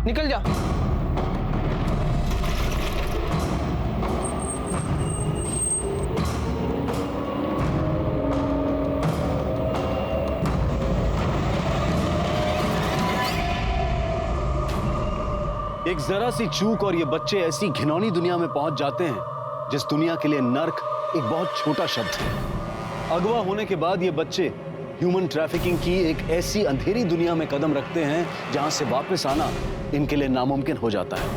निकल जा। एक जरा सी चूक और ये बच्चे ऐसी घिनौनी दुनिया में पहुंच जाते हैं जिस दुनिया के लिए नर्क एक बहुत छोटा शब्द है। अगवा होने के बाद ये बच्चे ह्यूमन ट्रैफिकिंग की एक ऐसी अंधेरी दुनिया में कदम रखते हैं जहां से वापस आना इनके लिए नामुमकिन हो जाता है।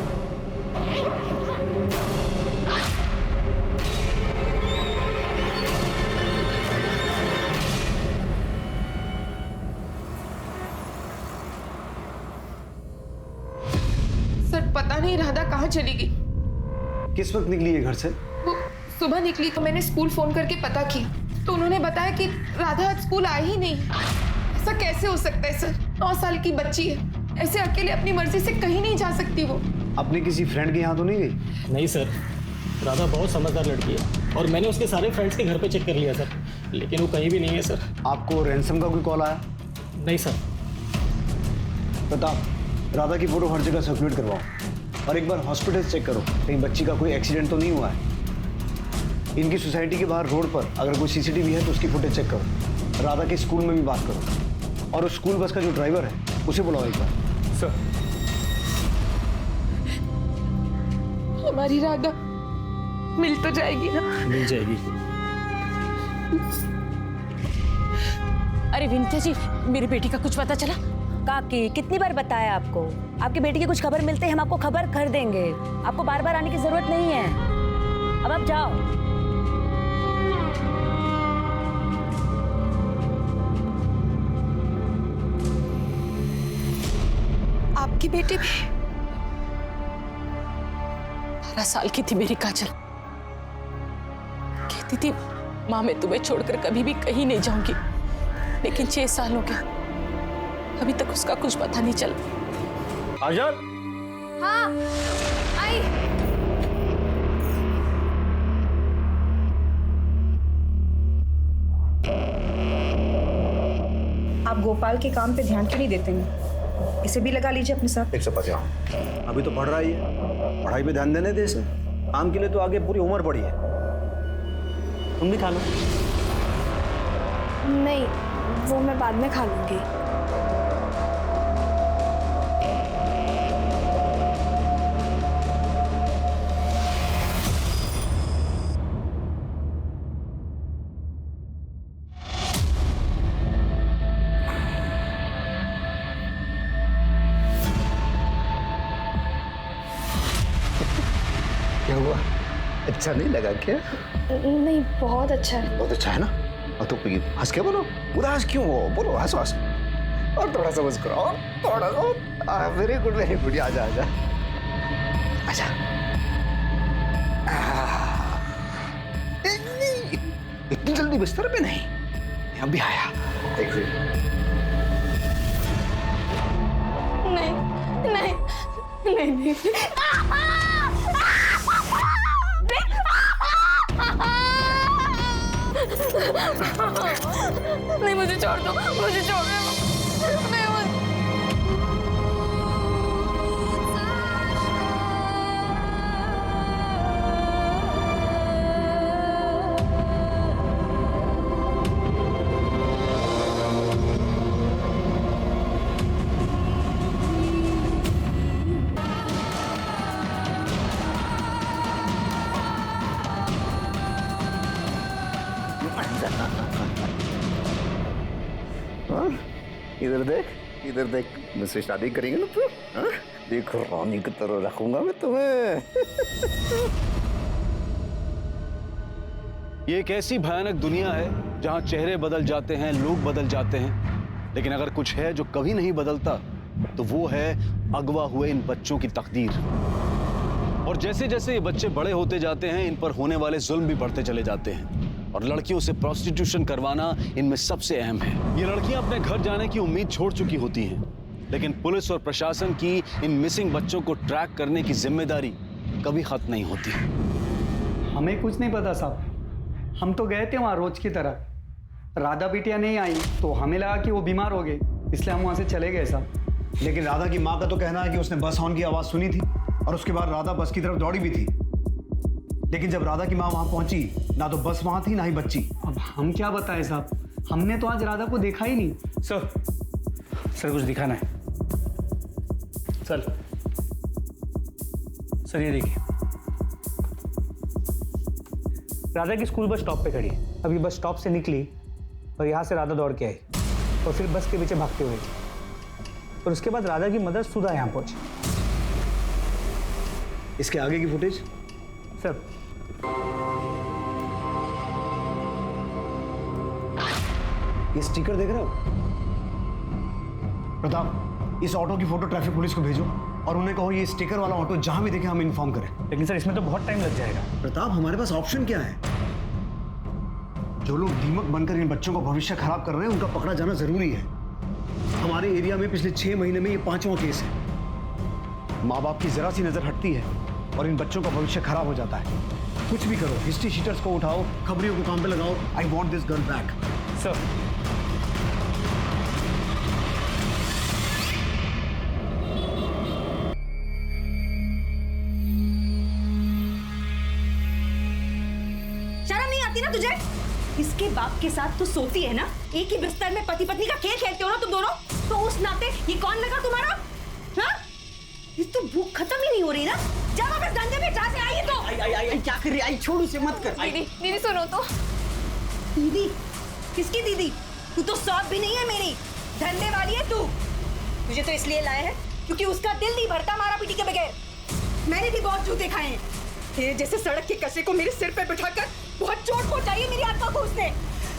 सर पता नहीं राधा कहाँ चली गई। किस वक्त निकली है घर से? वो सुबह निकली तो मैंने स्कूल फोन करके पता किया तो उन्होंने बताया कि राधा आज स्कूल आई ही नहीं। ऐसा कैसे हो सकता है सर? 9 साल की बच्ची है, ऐसे अकेले अपनी मर्जी से कहीं नहीं जा सकती वो। अपने किसी फ्रेंड के यहाँ तो नहीं गई? नहीं सर, राधा बहुत समझदार लड़की है और मैंने उसके सारे फ्रेंड्स के घर पे चेक कर लिया सर, लेकिन वो कहीं भी नहीं है सर। आपको रैंसम का कोई कॉल आया? नहीं सर। प्रताप, राधा की फोटो हर जगह सर्कुलेट करवाओ और एक बार हॉस्पिटल चेक करो कहीं बच्ची का कोई एक्सीडेंट तो नहीं हुआ है। इनकी सोसाइटी के बाहर रोड पर अगर कोई सीसीटीवी है तो उसकी फुटेज चेक करो। राधा के स्कूल में भी बात करो और उस स्कूल बस का जो ड्राइवर है उसे बुलाओ एक बार। सर। हमारी राधा मिल तो जाएगी ना? मिल जाएगी। अरे विंध्या जी, मेरी बेटी का कुछ पता चला? काकी, कितनी बार बताया आपको? आपकी बेटी की कुछ खबर मिलते ही हम आपको खबर कर देंगे। आपको बार बार आने की जरूरत नहीं है। अब आप जाओ। आपकी बेटी भी 12 साल की थी मेरी काजल। कहती थी माँ मैं तुम्हें छोड़कर कभी भी कहीं नहीं जाऊंगी, लेकिन 6 साल हो गया, अभी तक उसका कुछ पता नहीं चला। आजाद। हाँ, आई। आप गोपाल के काम पे ध्यान क्यों नहीं देते हैं? इसे भी लगा लीजिए अपने साथ। 150। अभी तो पढ़ रहा ही है, पढ़ाई पे ध्यान देने दे इसे। काम के लिए तो आगे पूरी उम्र पड़ी है। तुम भी खा लो। नहीं, वो मैं बाद में खा लूंगी। क्या हुआ? अच्छा नहीं लगा क्या? नहीं, बहुत अच्छा है। बहुत अच्छा है ना? और तो हंस के बोलो, उदास क्यों हो? बोलो हंसो हंसो। और थोड़ा सा मुस्कुराओ, और थोड़ा सा। Very good very good. आजा आजा आजा। इतनी जल्दी बिस्तर पे नहीं, अभी आया। नहीं नहीं नहीं नहीं। नहीं, मुझे छोड़ दो, मुझे छोड़ दो। नहीं, इधर देख, इधर देख। मुझसे शादी करेंगे ना तू? देखो रानी की तरह रखूंगा मैं तुम्हें। ये एक ऐसी भयानक दुनिया है जहां चेहरे बदल जाते हैं, लोग बदल जाते हैं, लेकिन अगर कुछ है जो कभी नहीं बदलता तो वो है अगवा हुए इन बच्चों की तकदीर। और जैसे जैसे ये बच्चे बड़े होते जाते हैं, इन पर होने वाले जुल्म भी बढ़ते चले जाते हैं और लड़कियों से प्रोस्टिट्यूशन करवाना इनमें सबसे अहम है। ये लड़कियां अपने घर जाने की उम्मीद छोड़ चुकी होती हैं, लेकिन पुलिस और प्रशासन की इन मिसिंग बच्चों को ट्रैक करने की जिम्मेदारी कभी खत्म नहीं होती। हमें कुछ नहीं पता साहब, हम तो गए थे वहाँ रोज की तरह। राधा बिटिया नहीं आई तो हमें लगा कि वो बीमार हो गए, इसलिए हम वहाँ से चले गए साहब। लेकिन राधा की माँ का तो कहना है कि उसने बस हॉर्न की आवाज सुनी थी और उसके बाद राधा बस की तरफ दौड़ी भी थी। लेकिन जब राधा की माँ वहां पहुंची, ना तो बस वहां थी ना ही बच्ची। अब हम क्या बताएं साहब, हमने तो आज राधा को देखा ही नहीं। सर कुछ दिखाना है। सर ये देखिए, राधा की स्कूल बस स्टॉप पे खड़ी है। अभी बस स्टॉप से निकली और यहाँ से राधा दौड़ के आई और फिर बस के पीछे भागते हुए गई। और उसके बाद राधा की मदर सुधा यहाँ पहुंची। इसके आगे की फुटेज सर ये स्टिकर देख रहे हो? प्रताप, इस ऑटो की फोटो ट्रैफिक पुलिस को भेजो और उन्हें कहो ये स्टिकर वाला ऑटो जहां भी दिखे हम इन्फॉर्म करें। लेकिन सर इसमें तो बहुत टाइम लग जाएगा। प्रताप, हमारे पास ऑप्शन क्या है? जो लोग दीमक बनकर इन बच्चों का भविष्य खराब कर रहे हैं उनका पकड़ा जाना जरूरी है। हमारे एरिया में पिछले 6 महीने में ये 5वां केस है। माँ बाप की जरा सी नजर हटती है और इन बच्चों का भविष्य खराब हो जाता है। कुछ भी करो, हिस्ट्री शीटर्स को उठाओ, खबरियों को काम पे लगाओ। I want this girl back. Sir शर्म नहीं आती ना तुझे? इसके बाप के साथ तू सोती है ना, एक ही बिस्तर में पति पत्नी का खेल खेलते हो ना तुम दोनों, तो उस नाते ये कौन लगा तुम्हारा? हाँ? ये तो भूख खत्म ही नहीं हो रही ना। जा वापस धंधे में, जहाँ से आई है तो। आई क्या कर रही? आई छोड़, उसे मत कर। दीदी दीदी सुनो तो। दीदी? किसकी दीदी? तू तो सौत भी नहीं है मेरी, धंधे वाली है तू। तुझे तो इसलिए लाया है क्योंकि उसका दिल नहीं भरता मारा पीटी के बगैर। मैंने भी बहुत जूते खाए हैं। तेरे जैसे सड़क के कचरे को मेरे सिर पे बिठाकर बहुत चोट पहुंचाई है मेरी आत्मा को उसने।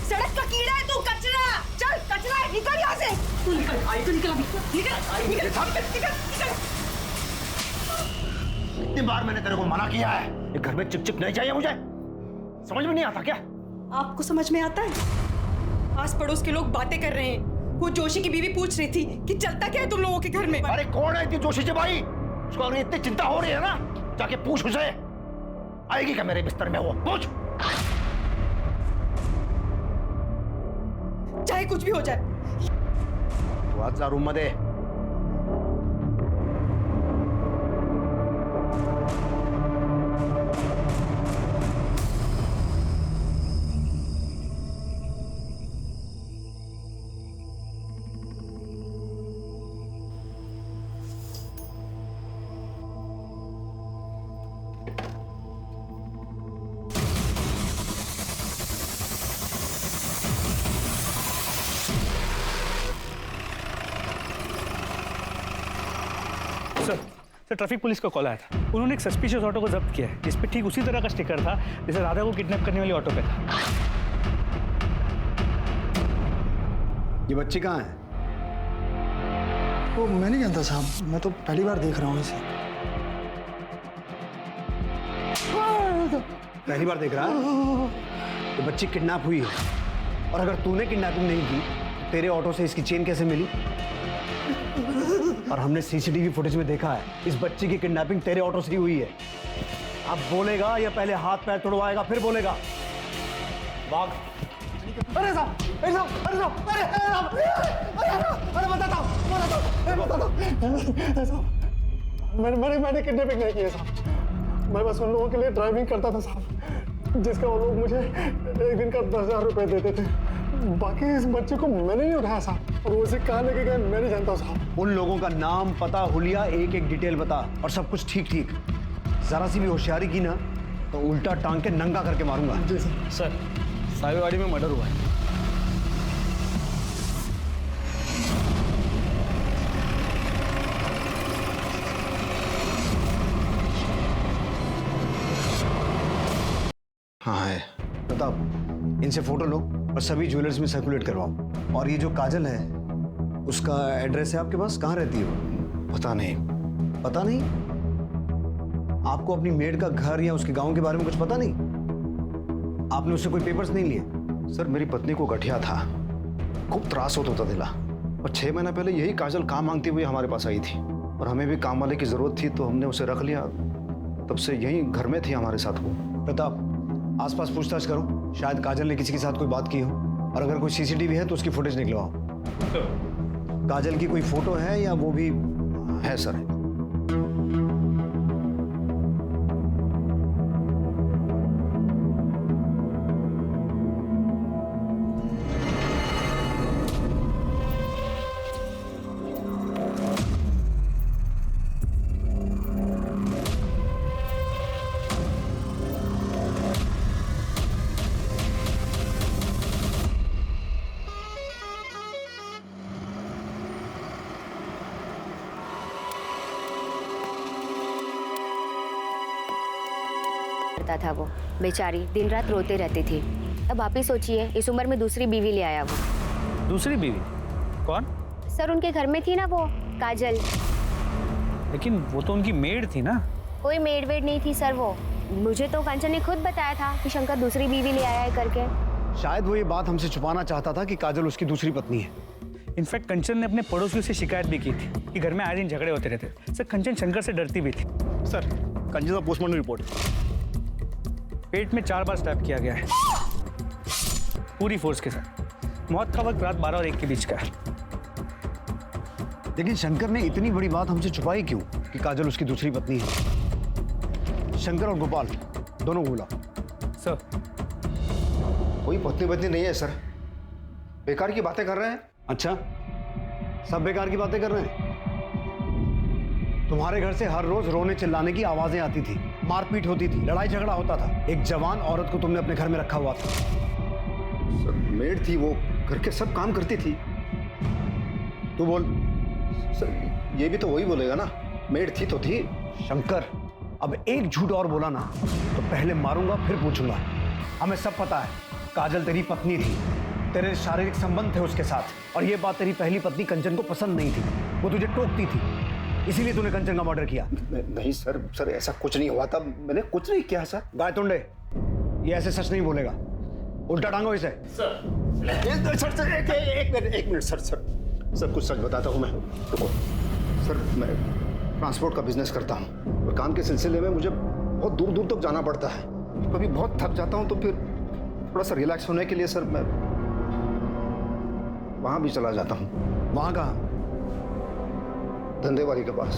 सड़क का कीड़ा है तू, कचरा। चल कचरा है, निकल यहाँ से। तू निकल, आई तो निकल अभी। निकल। कितनी बार मैंने तेरे को मना किया है, ये घर में चिप चिप नहीं चाहिए मुझे। समझ में नहीं आता क्या? आपको समझ में आता है? आस पड़ोस के लोग बातें कर रहे हैं। वो जोशी की बीवी पूछ रही थी कि चलता क्या है तुम लोगों के घर में। अरे कौन है इतनी जोशी जी भाई? उसको अगर इतनी चिंता हो रही है ना, जाके पूछ उसे। आएगी क्या मेरे बिस्तर में वो? पूछ। चाहे कुछ भी हो जाए। तू आज जा रूम मध्ये। सर ट्रैफिक पुलिस का कॉल आया था। उन्होंने एक सस्पिशियस ऑटो को जब्त किया है जिस पे ठीक उसी तरह का स्टिकर था जैसे राधा को किडनैप करने वाली ऑटो पे था। ये बच्ची कहाँ है? वो मैं नहीं जानता साहब, मैं तो पहली बार देख रहा हूँ इसे। पहली बार देख रहा है? ये बच्ची किडनैप हुई है और अगर तूने किडनैपिंग नहीं की तो तेरे ऑटो से इसकी चेन कैसे मिली? और हमने सीसीटीवी फुटेज में देखा है इस बच्ची की किडनैपिंग तेरे ऑटो से ही हुई है। अब बोलेगा या पहले हाथ पैर तुड़वाएगा फिर बोलेगा? भाग। अरे साहब, अरे साहब, अरे साहब, अरे साहब, अरे बताता हूँ। मैंने किडनैपिंग नहीं की है साहब। मैं बस उन लोगों के लिए ड्राइविंग करता था साहब, जिसका वो लोग मुझे एक दिन का 10,000 रुपए देते थे। बाकी इस बच्चे को मैंने नहीं उठाया साहब, और वो उसे कहाँ लेके गए मैं नहीं जानता साहब। उन लोगों का नाम, पता, हुलिया, एक एक डिटेल बता और सब कुछ ठीक ठीक। जरा सी भी होशियारी की ना तो उल्टा टांग के नंगा करके मारूंगा। जी सर। सर साहिबवाड़ी में मर्डर हुआ है। हाँ है। प्रताप, इनसे फोटो लो और सभी ज्वेलर्स में सर्कुलेट करवाओ। और ये जो काजल है उसका एड्रेस है आपके पास? कहाँ रहती है वो? पता नहीं। पता नहीं? आपको अपनी मेड का घर या उसके गांव के बारे में कुछ पता नहीं? आपने उससे कोई पेपर्स नहीं लिए? सर मेरी पत्नी को गठिया था, खूब त्रास होता था। और 6 महीना पहले यही काजल काम मांगती हुई हमारे पास आई थी और हमें भी काम वाले की जरूरत थी तो हमने उसे रख लिया। तब से यही घर में थी हमारे साथ वो। प्रताप, आसपास पूछताछ करो, शायद काजल ने किसी के साथ कोई बात की हो और अगर कोई सीसीटीवी है तो उसकी फुटेज निकलवाओ। काजल की कोई फोटो है या वो भी है सर? था वो बेचारी दिन रात रोते रहती थी। अब आप ही सोचिए, इस उम्र में दूसरी बीवी ले आया वो। दूसरी बीवी? कौन? सर उनके घर में थी ना वो काजल। लेकिन वो तो उनकी मेड थी ना। कोई मेड वेड नहीं थी सर वो। मुझे तो कंचन ने खुद बताया था कि शंकर दूसरी बीवी ले आया है करके। शायद वो ये बात हमसे छुपाना चाहता था कि काजल उसकी दूसरी पत्नी है। इनफैक्ट कंचन ने अपने पड़ोसियों से शिकायत भी की थी कि घर में आए दिन झगड़े होते रहते। सर कंचन शंकर से डरती भी थी। सर कंचन का पोस्टमार्टम रिपोर्ट। पेट में 4 बार स्टैब किया गया है, पूरी फोर्स के साथ। मौत का वक्त रात 12 और 1 के बीच का है। लेकिन शंकर ने इतनी बड़ी बात हमसे छुपाई क्यों कि काजल उसकी दूसरी पत्नी है? शंकर और गोपाल दोनों बोला। सर कोई पत्नी नहीं है सर, बेकार की बातें कर रहे हैं। अच्छा, सब बेकार की बातें कर रहे हैं? तुम्हारे घर से हर रोज रोने चिल्लाने की आवाजें आती थी, मारपीट होती थी, लड़ाई झगड़ा होता था। एक जवान औरत को तुमने अपने घर में रखा हुआ था। सर मेड थी वो, घर के सब काम करती थी। तू बोल। सर ये भी तो वही बोलेगा ना, मेड थी तो थी। शंकर अब एक झूठ और बोला ना तो पहले मारूंगा फिर पूछूंगा। हमें सब पता है काजल तेरी पत्नी थी, तेरे शारीरिक संबंध थे उसके साथ, और ये बात तेरी पहली पत्नी कंचन को पसंद नहीं थी। वो तुझे टोकती थी, इसीलिए तूने कंचन का मर्डर किया। नहीं सर ऐसा कुछ नहीं हुआ था, मैंने कुछ नहीं किया सर। गायतुंडे ये ऐसे सच नहीं बोलेगा, उल्टा टांगो इसे। सर एक मिनट सर कुछ सच बताता हूँ मैं। रुको सर, मैं ट्रांसपोर्ट का बिजनेस करता हूँ और काम के सिलसिले में मुझे बहुत दूर दूर तक जाना पड़ता है। कभी बहुत थक जाता हूँ तो फिर थोड़ा सा रिलैक्स होने के लिए सर मैं वहाँ भी चला जाता हूँ। वहाँ कहाँ? धंधे वाली के पास।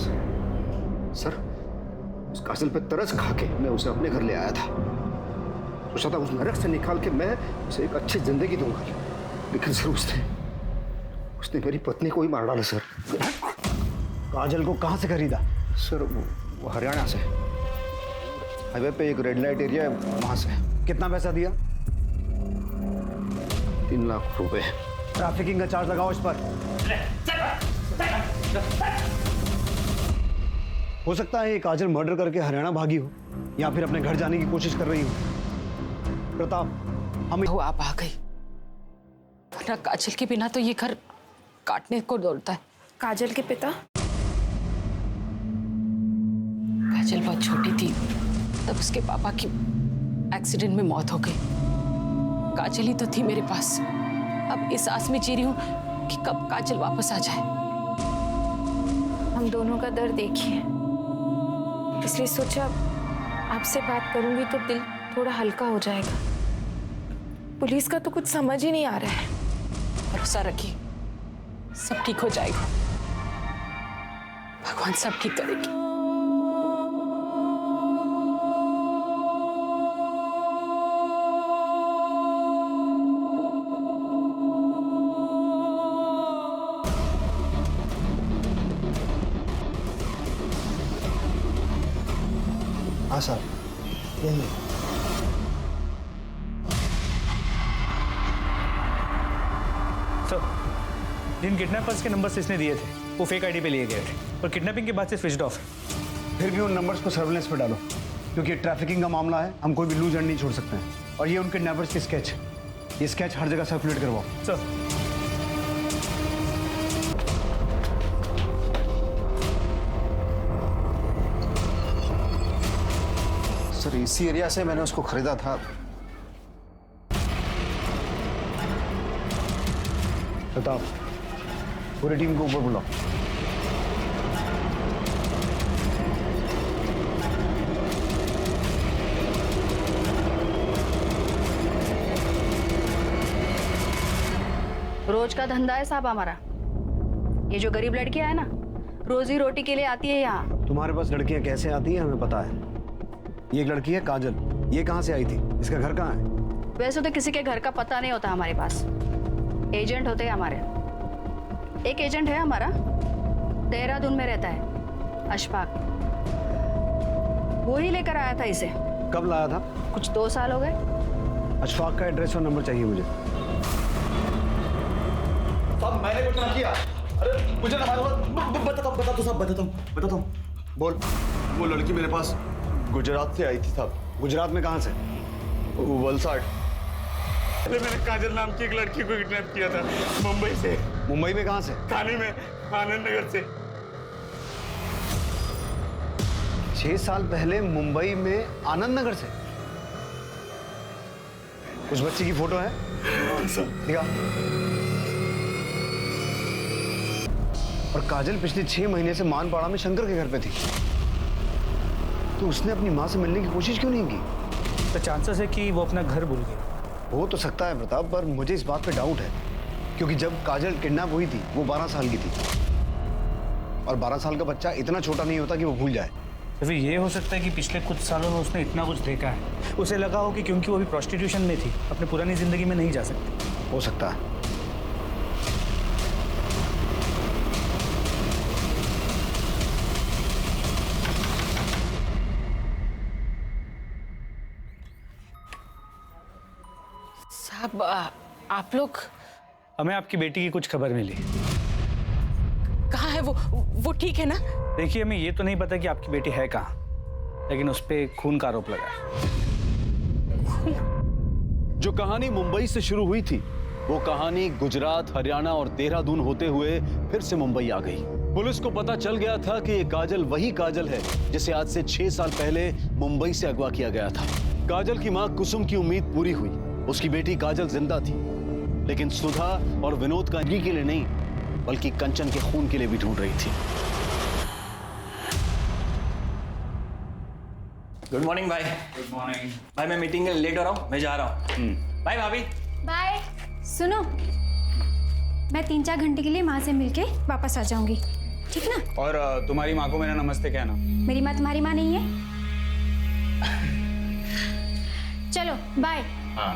सर उस काजल पे तरस खा के मैं उसे अपने घर ले आया था। सोचा था उस नरक से निकाल के मैं उसे एक अच्छी जिंदगी दूंगा, लेकिन सर उसने मेरी पत्नी को ही मार डाला सर। काजल को कहाँ से खरीदा? सर वो हरियाणा से, हाईवे पे एक रेड लाइट एरिया है वहां से। कितना पैसा दिया? 3 लाख रुपए। ट्रैफिकिंग का चार्ज लगाओ इस पर। हो सकता है ये काजल मर्डर करके हरियाणा भागी हो या फिर अपने घर जाने की कोशिश कर रही हो। प्रताप हम आप आ गई, वरना काजल के बिना तो ये घर काटने को दौड़ता है। काजल के पिता? काजल बहुत छोटी थी तब उसके पापा की एक्सीडेंट में मौत हो गई। काजल ही तो थी मेरे पास। अब इस आस में जी रही हूँ कि कब काजल वापस आ जाए। हम दोनों का दर्द देखिए, इसलिए सोचा आपसे बात करूंगी तो दिल थोड़ा हल्का हो जाएगा। पुलिस का तो कुछ समझ ही नहीं आ रहा है। भरोसा रखिए, सब ठीक हो जाएगा। भगवान सब ठीक करेगी। हाँ सर, यही है। सर जिन किडनैपर्स के नंबर्स इसने दिए थे वो फेक आईडी पे लिए गए थे और किडनैपिंग के बाद से स्विच्ड ऑफ। फिर भी उन नंबर्स को सर्विलेंस पे डालो, क्योंकि ट्रैफिकिंग का मामला है, हम कोई भी लूज एंड नहीं छोड़ सकते हैं। और ये उन किडनैपर्स के स्केच, ये स्केच हर जगह सर्कुलेट करवाओ। सर इसी एरिया से मैंने उसको खरीदा था। प्रताप पूरी टीम को ऊपर बुलाओ। रोज का धंधा है साहब हमारा। ये जो गरीब लड़कियां है ना, रोजी रोटी के लिए आती है यहाँ। तुम्हारे पास लड़कियां कैसे आती हैं हमें पता है। ये एक लड़की है काजल, ये कहाँ से आई थी? इसका घर कहाँ है? वैसे तो किसी के घर का पता नहीं होता हमारे पास, एजेंट होते हैं हमारे। एक एजेंट है हमारा, देहरादून में रहता है, अशफाक। वो ही लेकर आया था इसे। कब लाया था? कुछ 2 साल हो गए। अशफाक का एड्रेस और नंबर चाहिए मुझे। साहब मैंने कुछ ना किया। अरे मुझे ना बताता हूँ। बोल। वो लड़की मेरे पास गुजरात से आई थी साहब। गुजरात में कहाँ से? वलसाड। अरे मैंने काजल नाम की एक लड़की को किडनैप किया था मुंबई से। मुंबई में कहाँ से? थाने में, आनंद नगर से। 6 साल पहले मुंबई में आनंद नगर से? उस बच्ची की फोटो है? दिखा। और काजल पिछले 6 महीने से मानपाड़ा में शंकर के घर पे थी, तो उसने अपनी माँ से मिलने की कोशिश क्यों नहीं की? तो चांसेस है कि वो अपना घर भूल गई। हो तो सकता है प्रताप, पर मुझे इस बात पे डाउट है, क्योंकि जब काजल किडनैप हुई थी वो 12 साल की थी, और 12 साल का बच्चा इतना छोटा नहीं होता कि वो भूल जाए। तो फिर ये हो सकता है कि पिछले कुछ सालों में उसने इतना कुछ देखा है, उसे लगा हो कि क्योंकि वो अभी प्रोस्टिट्यूशन में थी, अपनी पुरानी जिंदगी में नहीं जा सकती। हो सकता है। साहब आप लोग? हमें आपकी बेटी की कुछ खबर मिली। कहाँ है वो ठीक है ना? देखिए, हमें ये तो नहीं पता कि आपकी बेटी है कहाँ, लेकिन उस पे खून का आरोप लगा है। जो कहानी मुंबई से शुरू हुई थी, वो कहानी गुजरात, हरियाणा और देहरादून होते हुए फिर से मुंबई आ गई। पुलिस को पता चल गया था कि ये काजल वही काजल है जिसे आज से 6 साल पहले मुंबई से अगवा किया गया था। काजल की मां कुसुम की उम्मीद पूरी हुई, उसकी बेटी काजल जिंदा थी, लेकिन सुधा और विनोद का के लिए नहीं, बल्कि कंचन के खून के लिए भी ढूंढ रही थी। गुड मॉर्निंग भाई। गुड मॉर्निंग भाई, मैं मीटिंग के लिए लेट हो रहा हूँ, मैं जा रहा हूँ। बाय भाभी। बाय। सुनो, मैं 3-4 घंटे के लिए माँ से मिलके वापस आ जाऊंगी, ठीक ना? और तुम्हारी माँ को मेरा नमस्ते कहना। मेरी माँ तुम्हारी माँ नहीं है। चलो बाय। हाँ।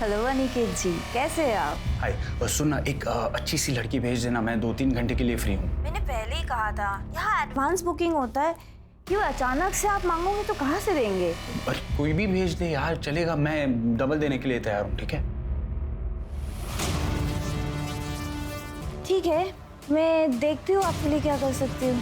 हेलो अनिकेत जी, कैसे हैं आप? हाय, सुन ना, एक अच्छी सी लड़की भेज देना, मैं 2-3 घंटे के लिए फ्री हूँ। मैंने पहले ही कहा था, यहाँ एडवांस बुकिंग होता है, क्यों अचानक से आप मांगोगे तो कहाँ से देंगे? अरे कोई भी भेज दे यार, चलेगा, मैं डबल देने के लिए तैयार हूँ, ठीक है? ठीक है, मैं देखती हूँ आपके लिए क्या कर सकती हूँ।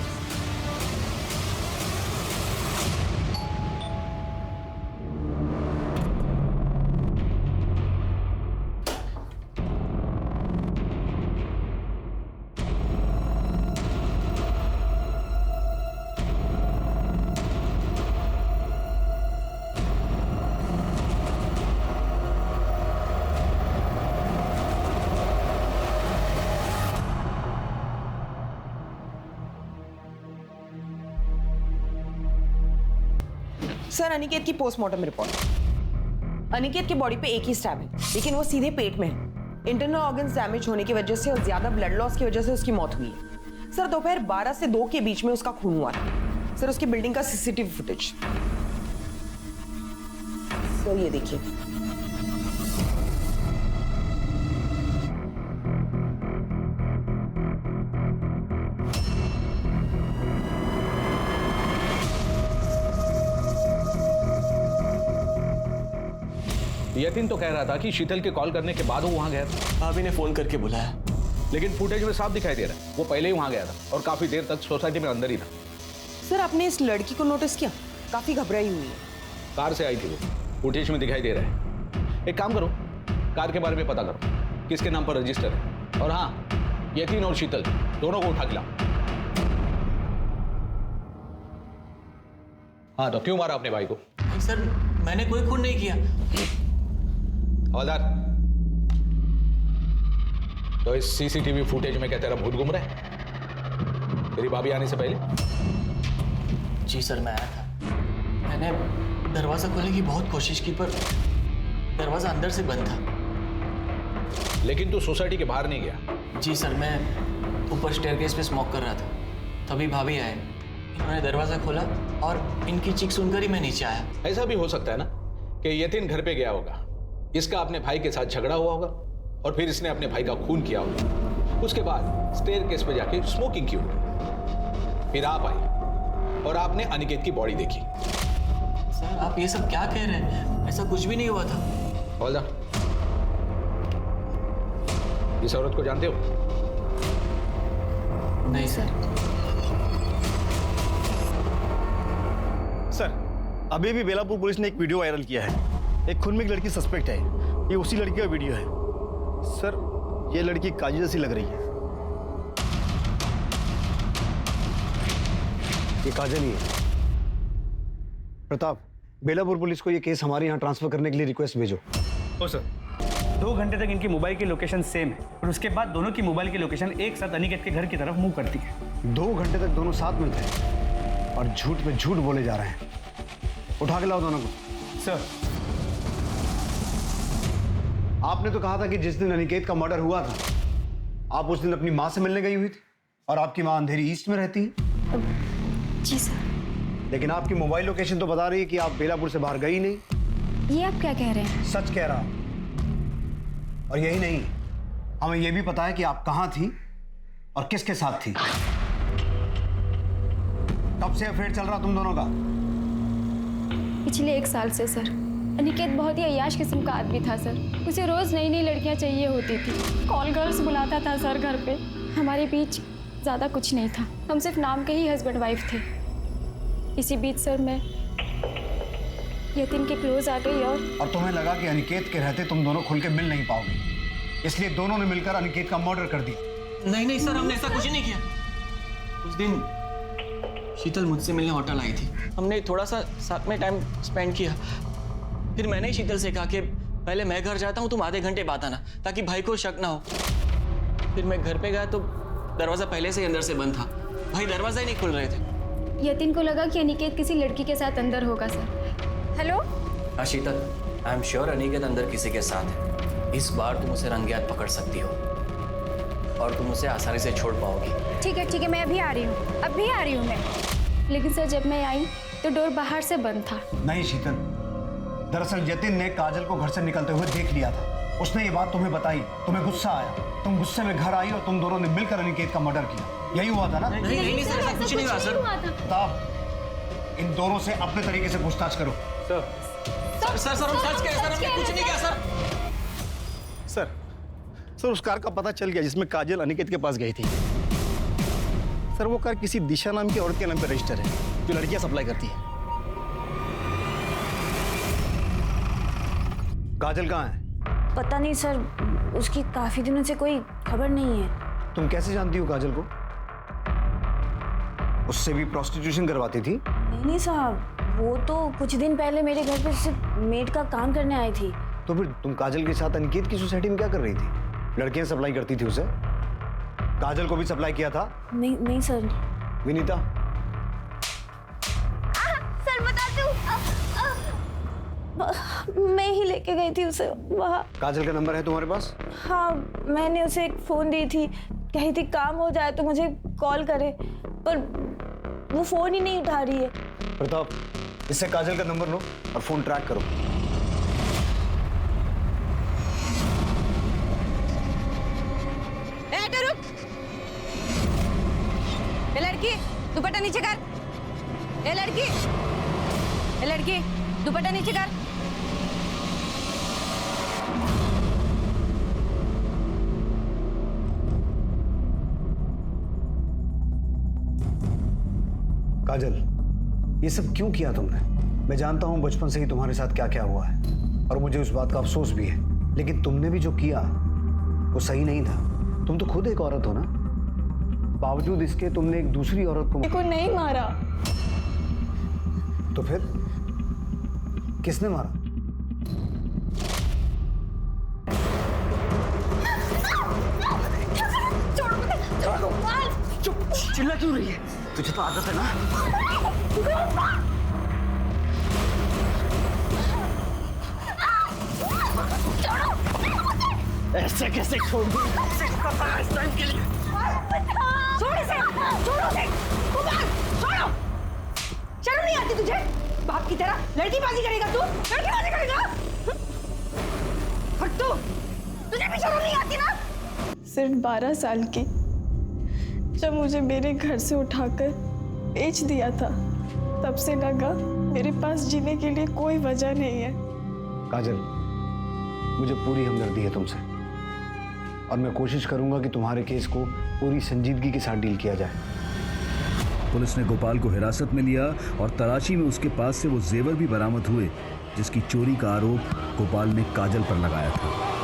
सर, अनिकेत की पोस्टमार्टम रिपोर्ट। अनिकेत के बॉडी पे एक ही स्टैब है, लेकिन वो सीधे पेट में है। इंटरनल ऑर्गन्स डैमेज होने की वजह से और ज्यादा ब्लड लॉस की वजह से उसकी मौत हुई है। सर, दोपहर 12 से 2 के बीच में उसका खून हुआ था। सर, उसकी बिल्डिंग का सीसीटीवी फुटेज सर ये देखिए। यतीन तो कह रहा था कि शीतल के कॉल करने के बाद वो वहां गया था। भाभी ने फोन करके बुलाया, लेकिन फुटेज में साफ दिखाई दे रहा है वो पहले ही वहां गया था और काफी देर तक सोसाइटी में अंदर ही था। सर, आपने इस लड़की को नोटिस किया? काफी घबराई हुई है। कार से आई थी वो, फुटेज में दिखाई दे रहा है। एक काम करो, कार के बारे में पता करो, किसके नाम पर रजिस्टर है, और हाँ, यतीन और शीतल दोनों को उठा के लाओ। हाँ, तो क्यों मारा अपने भाई को? सर, मैंने कोई खून नहीं किया। हवलदार, तो इस सीसीटीवी फुटेज में क्या तेरा भूत घूम रहा है तेरी भाभी आने से पहले? जी सर, मैं आया था। मैंने दरवाज़ा खोलने की बहुत कोशिश की पर दरवाज़ा अंदर से बंद था। लेकिन तू सोसाइटी के बाहर नहीं गया? जी सर, मैं ऊपर स्टेयरकेस पे स्मोक कर रहा था, तभी भाभी आए, इन्होंने दरवाज़ा खोला और इनकी चीख सुनकर ही मैं नीचे आया। ऐसा भी हो सकता है ना कि यतीन घर पे गया होगा, इसका अपने भाई के साथ झगड़ा हुआ होगा और फिर इसने अपने भाई का खून किया होगा। उसके बाद स्टेयरकेस पे जाके स्मोकिंग की होगी, फिर आप आए और आपने अनिकेत की बॉडी देखी। सर आप ये सब क्या कह रहे हैं? ऐसा कुछ भी नहीं हुआ था। Hold on. इस औरत को जानते हो? नहीं सर। सर, अभी भी बेलापुर पुलिस ने एक वीडियो वायरल किया है। एक खून में एक लड़की सस्पेक्ट है। ये उसी लड़की का वीडियो है। सर, ये लड़की काजल जैसी लग रही है। ये काजल ही है। प्रताप, बेलापुर पुलिस को ये केस हमारे यहाँ ट्रांसफर करने के लिए रिक्वेस्ट भेजो। ओ सर, 2 घंटे तक इनकी मोबाइल की लोकेशन सेम है और उसके बाद दोनों की मोबाइल की लोकेशन एक साथ अनिकेत के घर की तरफ मूव करती है। 2 घंटे तक दोनों साथ में थे और झूठ पे झूठ बोले जा रहे हैं। उठा के लाओ दोनों को। सर, आपने तो कहा था कि जिस दिन अनिकेत का मर्डर हुआ था आप उस दिन अपनी माँ से मिलने गई हुई थी और आपकी माँ अंधेरी ईस्ट में रहती है। जी सर। लेकिन आपकी मोबाइल लोकेशन तो बता रही है कि आप बेलापुर से बाहर गई नहीं। ये आप क्या कह रहे हैं? सच कह रहा। और यही नहीं, हमें यह भी पता है कि आप कहां थी और किसके साथ थी। कब से अफेयर चल रहा तुम दोनों का? पिछले 1 साल से सर। अनिकेत बहुत ही अय्याश किस्म का आदमी था सर। उसे रोज नई नई लड़कियां चाहिए होती थी। कॉल गर्ल्स बुलाता था सर घर पे। हमारे बीच ज्यादा कुछ नहीं था, हम सिर्फ नाम के ही हस्बैंड वाइफ थे। इसी बीच सर मैं यतीन के क्लोज आ गई और तुम्हें लगा कि अनिकेत के रहते तुम दोनों खुल के मिल नहीं पाओगे, इसलिए दोनों ने मिलकर अनिकेत का मर्डर कर दिया। नहीं नहीं सर, हमने ऐसा कुछ नहीं किया। उस दिन शीतल मुझसे मिलने होटल आई थी, हमने थोड़ा सा साथ में टाइम स्पेंड किया। फिर मैंने ही शीतल से कहा कि पहले मैं घर जाता हूँ, तुम आधे घंटे बाद आना ताकि भाई को शक ना हो। फिर मैं घर पे गया तो दरवाजा पहले से ही अंदर से बंद था, भाई दरवाजा ही नहीं खुल रहे थे। यतीन को लगा कि अनिकेत किसी लड़की के साथ अंदर होगा सर। हेलो? हाँ शीतल, आई एम श्योर अनिकेत अंदर किसी के साथ है। इस बार तुम उसे रंगे हाथ पकड़ सकती हो और तुम उसे आसानी से छोड़ पाओगी। ठीक है, मैं अभी आ रही हूँ, अभी आ रही हूँ मैं। लेकिन सर जब मैं आई तो डोर बाहर से बंद था। नहीं शीतल, दरअसल यतीन ने काजल को घर से निकलते हुए देख लिया था। उसने ये बात तुम्हें बताई, तुम्हें गुस्सा आया, तुम गुस्से में घर आई और तुम दोनों ने मिलकर अनिकेत का मर्डर किया। यही हुआ था ना? नहीं सर, ऐसा कुछ नहीं हुआ सर। प्रताप, इन दोनों से अपने तरीके से पूछताछ करो। सर हम सच कह रहे हैं सर, हमने कुछ नहीं किया सर। सर उस कार का पता चल गया जिसमें काजल अनिकेत के पास गई थी। सर वो कार किसी दिशा नाम की औरत के नाम पे रजिस्टर है जो लड़कियां सप्लाई करती है। काजल कहाँ है? पता नहीं सर, उसकी काफी दिनों से कोई खबर नहीं है। तुम कैसे जानती हो काजल को? उससे भी प्रोस्टिट्यूशन करवाती थी? नहीं साहब, वो तो कुछ दिन पहले मेरे घर पे सिर्फ मेड का काम करने आई थी। तो फिर तुम काजल के साथ अनिकेत की सोसाइटी में क्या कर रही थी? लड़कियां सप्लाई करती थी उसे? काजल को भी सप्लाई किया था? नहीं सर। विनीता, सर बताती हूँ, मैं ही लेके गई थी उसे वहाँ। काजल का नंबर है तुम्हारे पास? हाँ, मैंने उसे एक फोन दी थी, कही थी काम हो जाए तो मुझे कॉल करे, पर वो फोन ही नहीं उठा रही है। प्रताप, इससे काजल का नंबर लो और फोन ट्रैक करो। रुक, ए लड़की दुपट्टा नीचे कर। ए लड़की दुपट्टा नीचे कर। काजल, ये सब क्यों किया तुमने? मैं जानता हूं बचपन से ही तुम्हारे साथ क्या क्या हुआ है और मुझे उस बात का अफसोस भी है, लेकिन तुमने भी जो किया वो सही नहीं था। तुम तो खुद एक औरत हो ना, बावजूद इसके तुमने एक दूसरी औरत को नहीं मारा। तो फिर किसने मारा? चिल्ला क्यों रही है? तुझे तो आदत है ना। ऐसे कैसे छोड़ दूं? इस टाइम के लिए छोड़ इसे, छोड़ो उसे, कुमार, छोड़ो। शर्म नहीं आती तुझे? बाप की तरह लड़कीबाजी करेगा तू? लड़कीबाजी करेगा? हट तू, तुझे भी शर्म नहीं आती ना? सिर्फ 12 साल की जब मुझे मेरे घर से उठाकर बेच दिया था, तब से लगा मेरे पास जीने के लिए कोई वजह नहीं है। काजल, मुझे पूरी हमदर्दी है तुमसे और मैं कोशिश करूंगा कि तुम्हारे केस को पूरी संजीदगी के साथ डील किया जाए। पुलिस ने गोपाल को हिरासत में लिया और तलाशी में उसके पास से वो जेवर भी बरामद हुए जिसकी चोरी का आरोप गोपाल ने काजल पर लगाया था।